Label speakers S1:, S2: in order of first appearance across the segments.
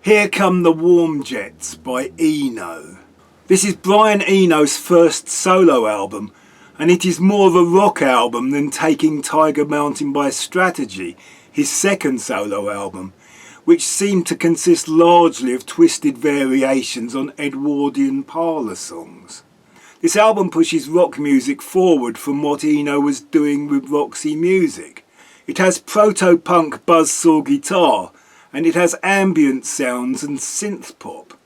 S1: Here Come the Warm Jets by Eno. This is Brian Eno's first solo album, and it is more of a rock album than Taking Tiger Mountain by Strategy, his second solo album, which seemed to consist largely of twisted variations on Edwardian parlour songs. This album pushes rock music forward from what Eno was doing with Roxy Music. It has proto-punk buzzsaw guitar, and it has ambient sounds and synth pop.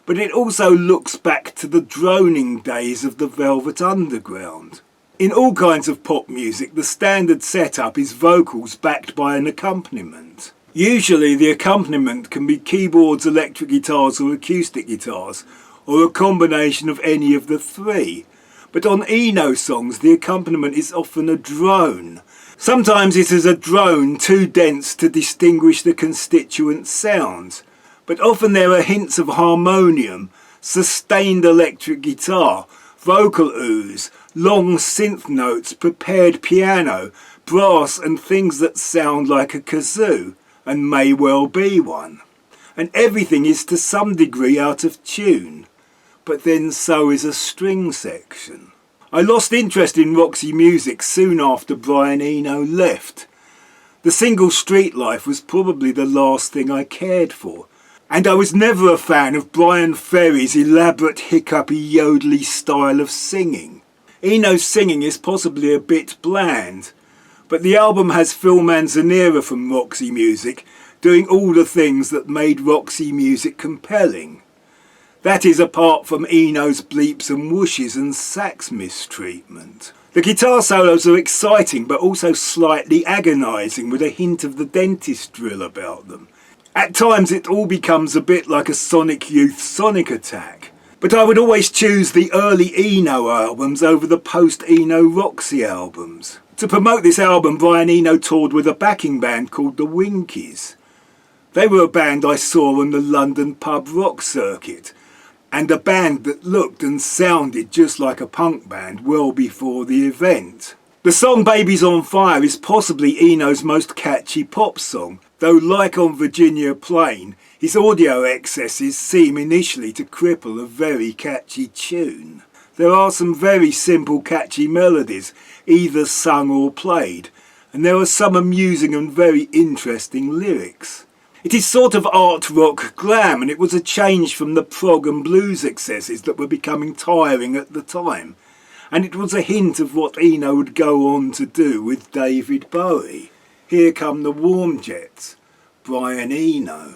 S1: But it also looks back to the droning days of the Velvet Underground. In all kinds of pop music, the standard setup is vocals backed by an accompaniment. Usually the accompaniment can be keyboards, electric guitars or acoustic guitars, or a combination of any of the three. But on Eno songs the accompaniment is often a drone. Sometimes it is a drone too dense to distinguish the constituent sounds, but often there are hints of harmonium, sustained electric guitar, vocal ooze, long synth notes, prepared piano, brass and things that sound like a kazoo, and may well be one. And everything is to some degree out of tune, but then so is a string section. I lost interest in Roxy Music soon after Brian Eno left. The single Street Life was probably the last thing I cared for, and I was never a fan of Brian Ferry's elaborate hiccupy yodely style of singing. Eno's singing is possibly a bit bland, but the album has Phil Manzanera from Roxy Music doing all the things that made Roxy Music compelling. That is apart from Eno's bleeps and whooshes and sax mistreatment. The guitar solos are exciting but also slightly agonising, with a hint of the dentist drill about them. At times it all becomes a bit like a Sonic Youth Sonic Attack. But I would always choose the early Eno albums over the post-Eno Roxy albums. To promote this album, Brian Eno toured with a backing band called the Winkies. They were a band I saw on the London pub rock circuit, and a band that looked and sounded just like a punk band well before the event. The song Baby's on Fire is possibly Eno's most catchy pop song, though like on Virginia Plain, his audio excesses seem initially to cripple a very catchy tune. There are some very simple catchy melodies, either sung or played, and there are some amusing and very interesting lyrics. It is sort of art rock glam, and it was a change from the prog and blues excesses that were becoming tiring at the time. And it was a hint of what Eno would go on to do with David Bowie. Here Come the Warm Jets, Brian Eno.